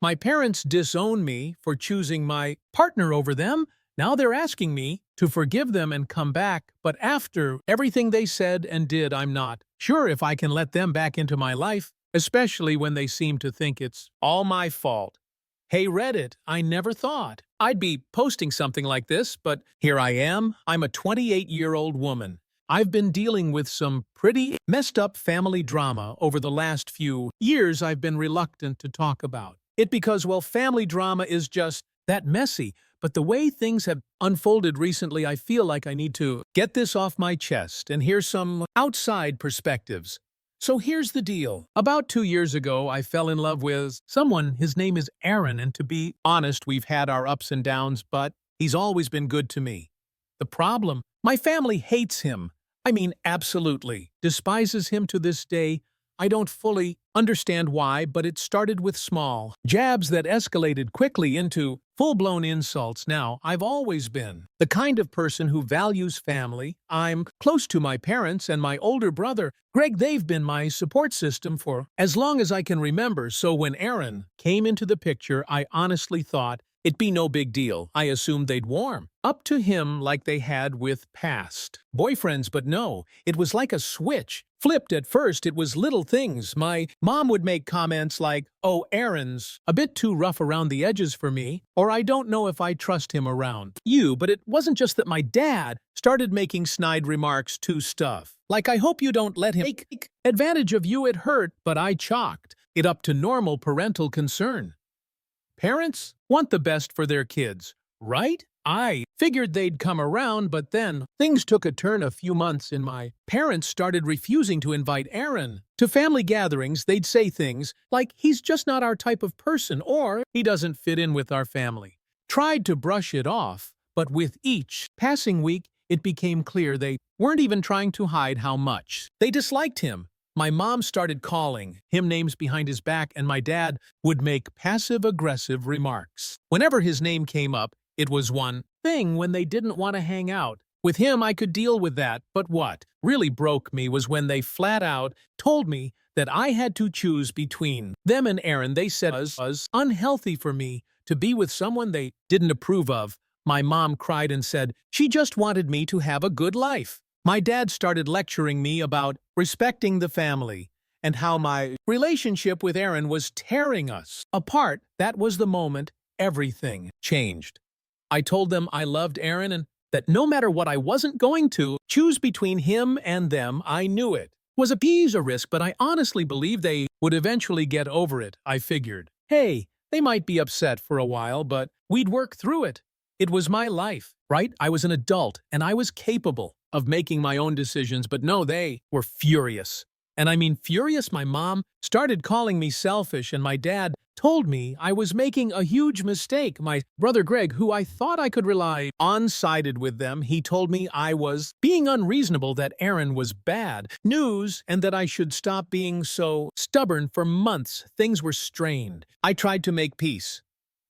My parents disown me for choosing my partner over them. Now they're asking me to forgive them and come back, but after everything they said and did, I'm not sure if I can let them back into my life, especially when they seem to think it's all my fault. Hey Reddit, I never thought I'd be posting something like this, but here I am. I'm a 28-year-old woman. I've been dealing with some pretty messed up family drama over the last few years I've been reluctant to talk about. It because, well, family drama is just that messy, but the way things have unfolded recently, I feel like I need to get this off my chest and hear some outside perspectives. So here's the deal. About 2 years ago, I fell in love with someone. His name is Aaron, and to be honest, we've had our ups and downs, but he's always been good to me. The problem? My family hates him. I mean, absolutely. Despises him to this day. I don't fully understand why, but it started with small jabs that escalated quickly into full-blown insults. Now, I've always been the kind of person who values family. I'm close to my parents and my older brother, Greg. They've been my support system for as long as I can remember, so when Aaron came into the picture, I honestly thought it'd be no big deal. I assumed they'd warm up to him like they had with past boyfriends, but no, it was like a switch. Flipped at first, it was little things. My mom would make comments like, "Oh, Aaron's a bit too rough around the edges for me," or "I don't know if I trust him around you." But it wasn't just that my dad started making snide remarks to stuff. Like, "I hope you don't let him take advantage of you." It hurt, but I chalked it up to normal parental concern. Parents want the best for their kids, right? I figured they'd come around, but then things took a turn a few months in. My parents started refusing to invite Aaron to family gatherings. They'd say things like, "He's just not our type of person," or "He doesn't fit in with our family." Tried to brush it off, but with each passing week, it became clear they weren't even trying to hide how much they disliked him. My mom started calling him names behind his back, and my dad would make passive-aggressive remarks. Whenever his name came up, it was one thing. When they didn't want to hang out with him, I could deal with that. But what really broke me was when they flat out told me that I had to choose between them and Aaron. They said it was unhealthy for me to be with someone they didn't approve of. My mom cried and said she just wanted me to have a good life. My dad started lecturing me about respecting the family and how my relationship with Aaron was tearing us apart. That was the moment everything changed. I told them I loved Aaron and that no matter what, I wasn't going to choose between him and them. I knew it was a risk, but I honestly believed they would eventually get over it. I figured, hey, they might be upset for a while, but we'd work through it. It was my life, right? I was an adult, and I was capable of making my own decisions, but no, they were furious. And I mean furious. My mom started calling me selfish, and my dad told me I was making a huge mistake. My brother Greg, who I thought I could rely on, sided with them. He told me I was being unreasonable, that Aaron was bad news, and that I should stop being so stubborn. For months, things were strained. I tried to make peace,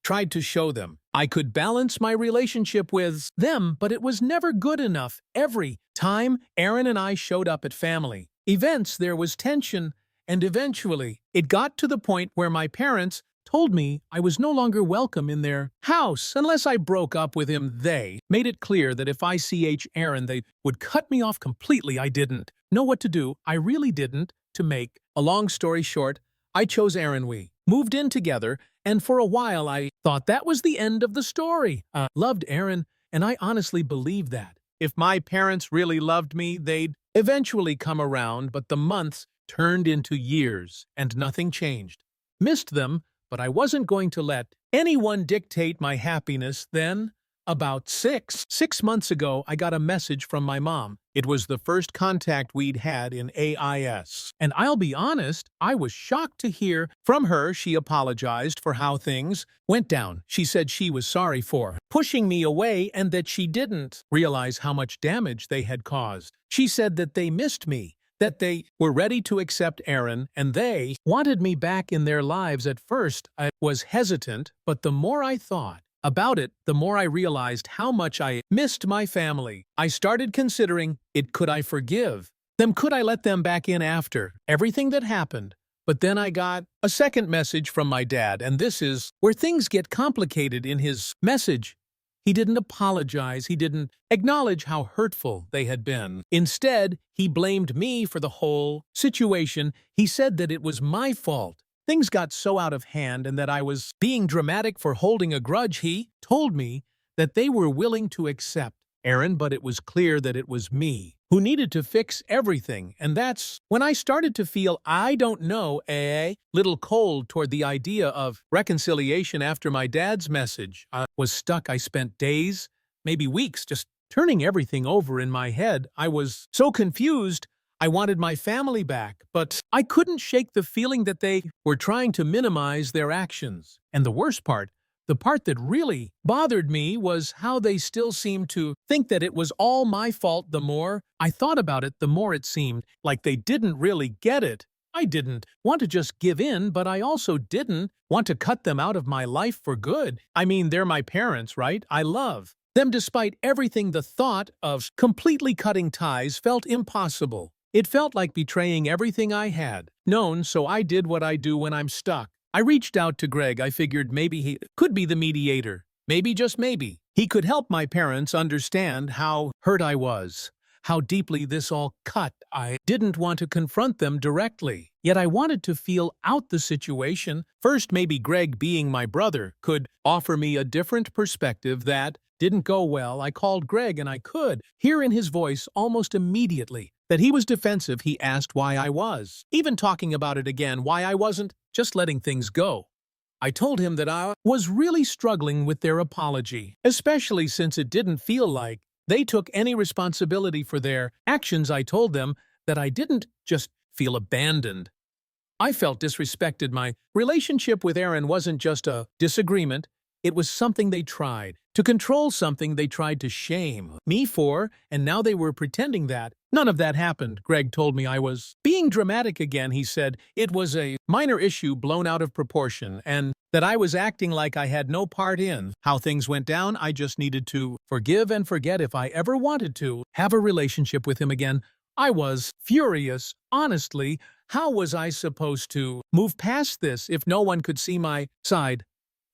tried to show them I could balance my relationship with them, but it was never good enough. Every time Aaron and I showed up at family events, there was tension, and eventually it got to the point where my parents told me I was no longer welcome in their house unless I broke up with him. They made it clear that if I CH Aaron, they would cut me off completely. I didn't know what to do. I really didn't. To make a long story short, I chose Aaron. We moved in together, and for a while I thought that was the end of the story. I loved Aaron, and I honestly believed that if my parents really loved me, they'd eventually come around, but the months turned into years, and nothing changed. Missed them, but I wasn't going to let anyone dictate my happiness. Then, about six months ago, I got a message from my mom. It was the first contact we'd had in AIS. And I'll be honest, I was shocked to hear from her. She apologized for how things went down. She said she was sorry for pushing me away and that she didn't realize how much damage they had caused. She said that they missed me, that they were ready to accept Aaron, and they wanted me back in their lives. At first, I was hesitant, but the more I thought about it, the more I realized how much I missed my family. I started considering it. Could I forgive them? Could I let them back in after everything that happened? But then I got a second message from my dad, and this is where things get complicated in his message. He didn't apologize. He didn't acknowledge how hurtful they had been. Instead, he blamed me for the whole situation. He said that it was my fault. Things got so out of hand and that I was being dramatic for holding a grudge. He told me that they were willing to accept Aaron, but it was clear that it was me who needed to fix everything. And that's when I started to feel, I don't know, a little cold toward the idea of reconciliation after my dad's message. I was stuck. I spent days, maybe weeks, just turning everything over in my head. I was so confused. I wanted my family back, but I couldn't shake the feeling that they were trying to minimize their actions. And the worst part, the part that really bothered me, was how they still seemed to think that it was all my fault. The more I thought about it, the more it seemed like they didn't really get it. I didn't want to just give in, but I also didn't want to cut them out of my life for good. I mean, they're my parents, right? I love them despite everything. The thought of completely cutting ties felt impossible. It felt like betraying everything I had known, so I did what I do when I'm stuck. I reached out to Greg. I figured maybe he could be the mediator. Maybe, just maybe, he could help my parents understand how hurt I was, how deeply this all cut. I didn't want to confront them directly, yet I wanted to feel out the situation. First, maybe Greg, being my brother, could offer me a different perspective. That didn't go well. I called Greg and I could hear in his voice almost immediately that he was defensive. He asked why I was even talking about it again, why I wasn't just letting things go. I told him that I was really struggling with their apology, especially since it didn't feel like they took any responsibility for their actions. I told them that I didn't just feel abandoned. I felt disrespected. My relationship with Aaron wasn't just a disagreement. It was something they tried to control, something they tried to shame me for, and now they were pretending that none of that happened. Greg told me I was being dramatic again. He said it was a minor issue blown out of proportion and that I was acting like I had no part in how things went down. I just needed to forgive and forget if I ever wanted to have a relationship with him again. I was furious. Honestly, how was I supposed to move past this if no one could see my side?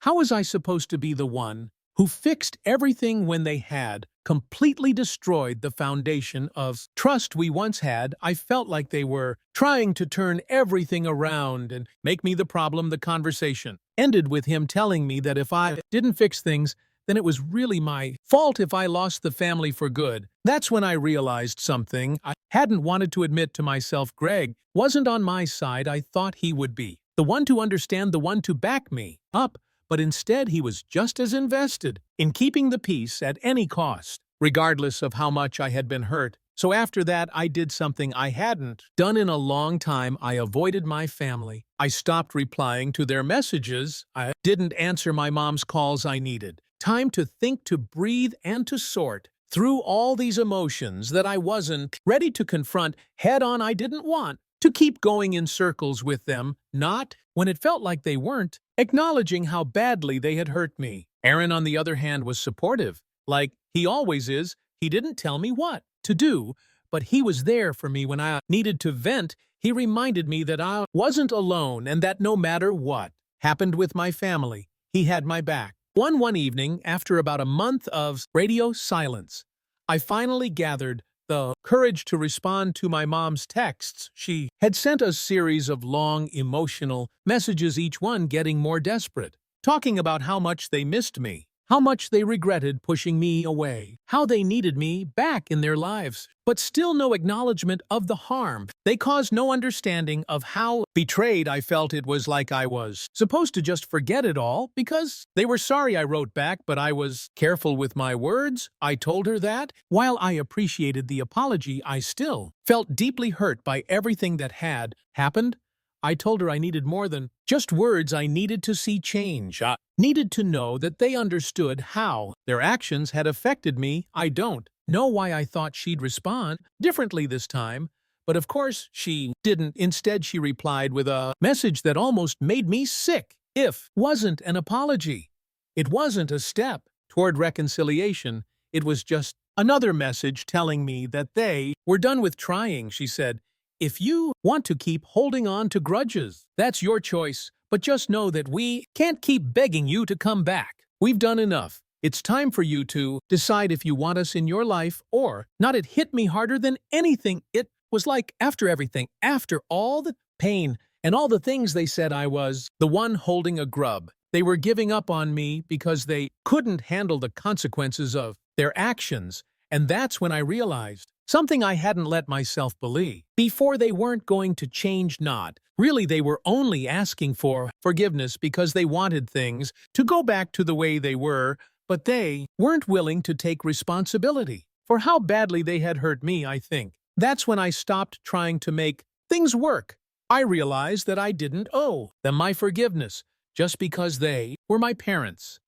How was I supposed to be the one who fixed everything when they had completely destroyed the foundation of trust we once had? I felt like they were trying to turn everything around and make me the problem. The conversation ended with him telling me that if I didn't fix things, then it was really my fault if I lost the family for good. That's when I realized something I hadn't wanted to admit to myself. Greg wasn't on my side. I thought he would be the one to understand, the one to back me up. But instead, he was just as invested in keeping the peace at any cost, regardless of how much I had been hurt. So after that, I did something I hadn't done in a long time. I avoided my family. I stopped replying to their messages. I didn't answer my mom's calls. I needed time to think, to breathe, and to sort through all these emotions that I wasn't ready to confront head on. I didn't want to keep going in circles with them, not when it felt like they weren't acknowledging how badly they had hurt me. Aaron, on the other hand, was supportive, like he always is. He didn't tell me what to do, but he was there for me when I needed to vent. He reminded me that I wasn't alone and that no matter what happened with my family, he had my back. One evening, after about a month of radio silence, I finally gathered the courage to respond to my mom's texts. She had sent a series of long, emotional messages, each one getting more desperate, talking about how much they missed me, how much they regretted pushing me away, how they needed me back in their lives, but still no acknowledgement of the harm they caused, no understanding of how betrayed I felt. It was like I was supposed to just forget it all because they were sorry. I wrote back, but I was careful with my words. I told her that while I appreciated the apology, I still felt deeply hurt by everything that had happened. I told her I needed more than just words. I needed to see change. I needed to know that they understood how their actions had affected me. I don't know why I thought she'd respond differently this time, but of course she didn't. Instead, she replied with a message that almost made me sick. It wasn't an apology. It wasn't a step toward reconciliation. It was just another message telling me that they were done with trying. She said, If you want to keep holding on to grudges, that's your choice. But just know that we can't keep begging you to come back. We've done enough. It's time for you to decide if you want us in your life or not. It hit me harder than anything. It was like after everything, after all the pain and all the things they said, I was the one holding a grub. They were giving up on me because they couldn't handle the consequences of their actions. And that's when I realized something I hadn't let myself believe. Before, they weren't going to change, not. Really, they were only asking for forgiveness because they wanted things to go back to the way they were, but they weren't willing to take responsibility for how badly they had hurt me, I think. That's when I stopped trying to make things work. I realized that I didn't owe them my forgiveness just because they were my parents.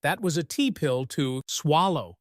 That was a T-pill to swallow,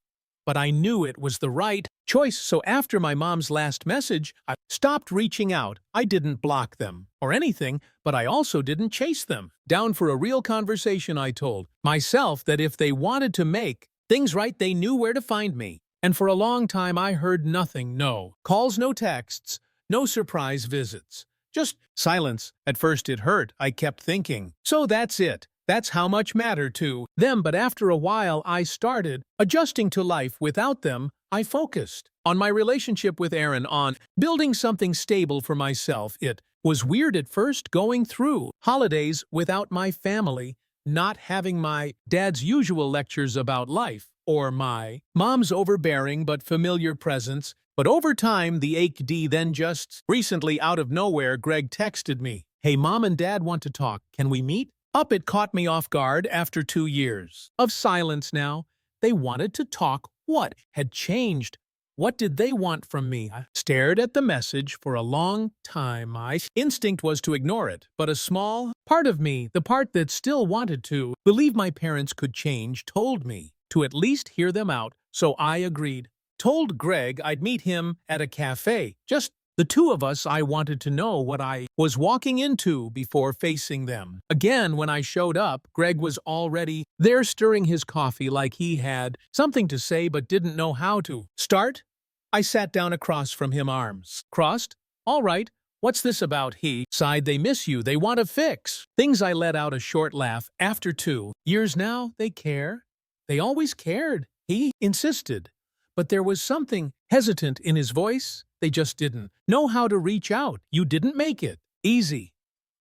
but I knew it was the right choice. So after my mom's last message, I stopped reaching out. I didn't block them or anything, but I also didn't chase them down for a real conversation. I told myself that if they wanted to make things right, they knew where to find me. And for a long time, I heard nothing. No calls, no texts, no surprise visits. Just silence. At first it hurt. I kept thinking, so that's it. That's how much mattered to them. But after a while, I started adjusting to life without them. I focused on my relationship with Aaron, on building something stable for myself. It was weird at first, going through holidays without my family, not having my dad's usual lectures about life, or my mom's overbearing but familiar presence. But over time, the ache then just recently out of nowhere, Greg texted me, "Hey, Mom and Dad want to talk. Can we meet?" It caught me off guard after 2 years of silence now. They wanted to talk. What had changed? What did they want from me? I stared at the message for a long time. My instinct was to ignore it, but a small part of me, the part that still wanted to believe my parents could change, told me to at least hear them out. So I agreed. Told Greg I'd meet him at a cafe. Just the two of us. I wanted to know what I was walking into before facing them. Again, when I showed up, Greg was already there stirring his coffee like he had something to say but didn't know how to start. I sat down across from him, arms crossed. "All right, what's this about?" He sighed. "They miss you. They want to fix things." I let out a short laugh. "After 2 years now, they care. They always cared," he insisted. But there was something hesitant in his voice. "They just didn't know how to reach out. You didn't make it easy."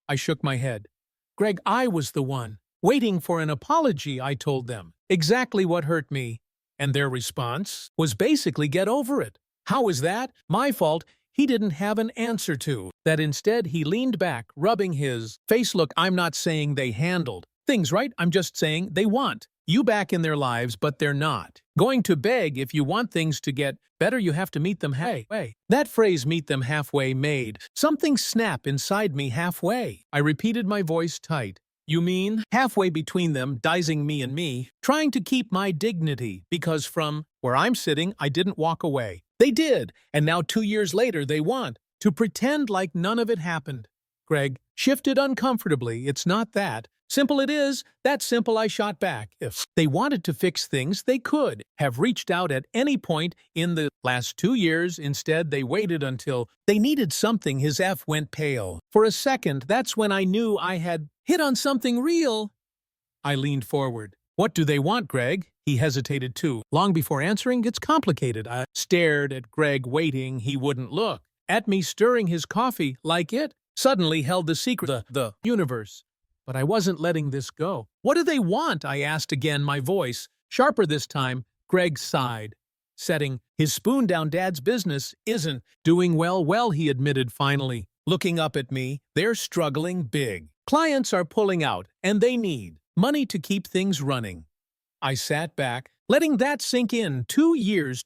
I shook my head. "Greg, I was the one waiting for an apology." I told them exactly what hurt me, and their response was basically, "Get over it." How is that my fault? He didn't have an answer to that. Instead, he leaned back, rubbing his face. "Look, I'm not saying they handled things right. I'm just saying they want you back in their lives, but they're not going to beg. If you want things to get better, you have to meet them halfway." That phrase, "meet them halfway," made something snap inside me. Halfway. I repeated, my voice tight. "You mean halfway between them, dicing me and me, trying to keep my dignity, because from where I'm sitting, I didn't walk away. They did, and now 2 years later, they want to pretend like none of it happened." Greg shifted uncomfortably. "It's not that simple." "It is that simple," I shot back. "If they wanted to fix things, they could have reached out at any point in the last 2 years. Instead, they waited until they needed something." His F went pale. For a second, that's when I knew I had hit on something real. I leaned forward. "What do they want, Greg?" He hesitated too long before answering. "It's complicated." I stared at Greg, waiting. He wouldn't look at me, stirring his coffee like it suddenly held the secret, the universe. But I wasn't letting this go. "What do they want?" I asked again, my voice sharper this time. Greg sighed, setting his spoon down. "Dad's business isn't doing well," he admitted finally, looking up at me. "They're struggling big. Clients are pulling out, and they need money to keep things running." I sat back, letting that sink in. 2 years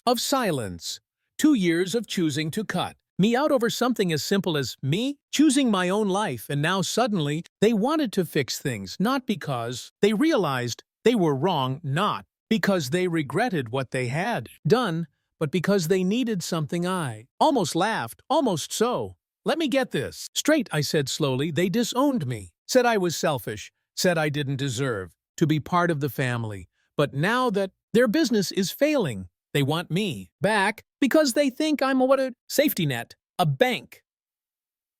of silence. 2 years of choosing to cut me out over something as simple as me choosing my own life, and now suddenly they wanted to fix things, not because they realized they were wrong, not because they regretted what they had done, but because they needed something. I almost laughed, almost so. "Let me get this straight," I said slowly. "They disowned me, said I was selfish, said I didn't deserve to be part of the family. But now that their business is failing, they want me back because they think I'm a safety net." A bank.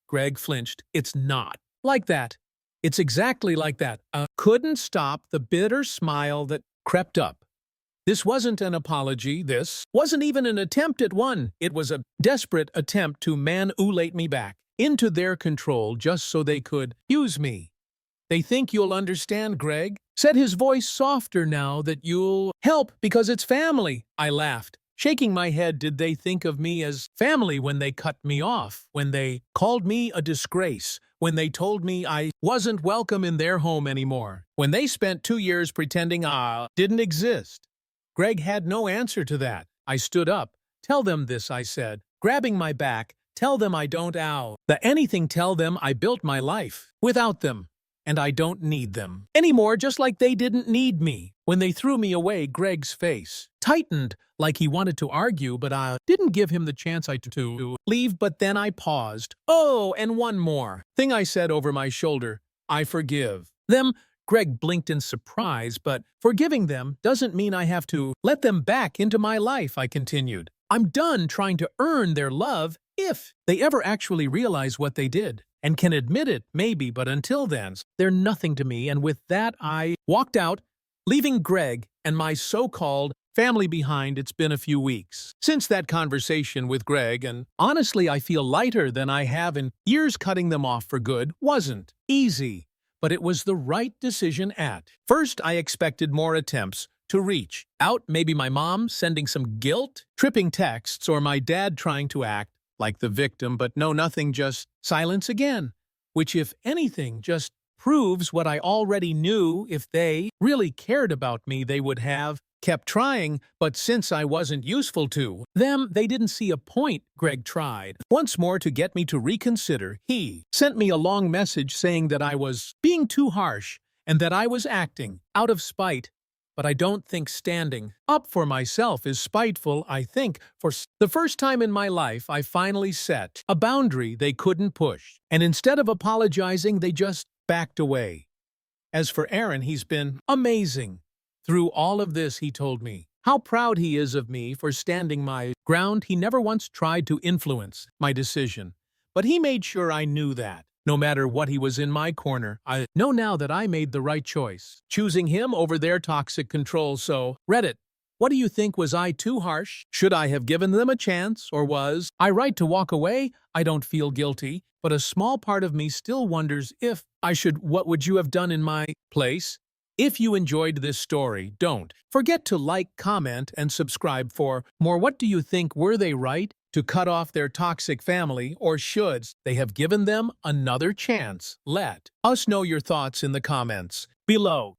Greg flinched. It's not like that. It's exactly like that. I couldn't stop the bitter smile that crept up. This wasn't an apology. This wasn't even an attempt at one. It was a desperate attempt to manipulate me back into their control just so they could use me. They think you'll understand, Greg, said his voice softer now, that you'll help because it's family. I laughed, shaking my head. Did they think of me as family when they cut me off, when they called me a disgrace, when they told me I wasn't welcome in their home anymore, when they spent 2 years pretending I didn't exist? Greg had no answer to that. I stood up. Tell them this, I said, grabbing my back. Tell them I don't owe the anything. Tell them I built my life without them, and I don't need them anymore, just like they didn't need me. When they threw me away, Greg's face tightened like he wanted to argue, but I didn't give him the chance to leave. But then I paused. Oh, and one more thing I said over my shoulder. I forgive them. Greg blinked in surprise, but forgiving them doesn't mean I have to let them back into my life, I continued. I'm done trying to earn their love if they ever actually realize what they did and can admit it, maybe, but until then, they're nothing to me. And with that, I walked out, leaving Greg and my so-called family behind. It's been a few weeks since that conversation with Greg, and honestly, I feel lighter than I have in years. Cutting them off for good wasn't easy, but it was the right decision. At first, I expected more attempts to reach out, maybe my mom sending some guilt-tripping texts or my dad trying to act like the victim, but no, nothing, just silence again, which, if anything, just proves what I already knew. If they really cared about me, they would have kept trying, but since I wasn't useful to them, they didn't see a point. Greg tried once more to get me to reconsider. He sent me a long message saying that I was being too harsh and that I was acting out of spite. But I don't think standing up for myself is spiteful. I think for the first time in my life, I finally set a boundary they couldn't push. And instead of apologizing, they just backed away. As for Aaron, he's been amazing. Through all of this, he told me how proud he is of me for standing my ground. He never once tried to influence my decision, but he made sure I knew that. No matter what, he was in my corner. I know now that I made the right choice, choosing him over their toxic control. So, Reddit, what do you think? Was I too harsh? Should I have given them a chance, or was I right to walk away? I don't feel guilty, but a small part of me still wonders if I should. What would you have done in my place? If you enjoyed this story, don't forget to like, comment, and subscribe for more. What do you think? Were they right to cut off their toxic family, or should they have given them another chance? Let us know your thoughts in the comments below.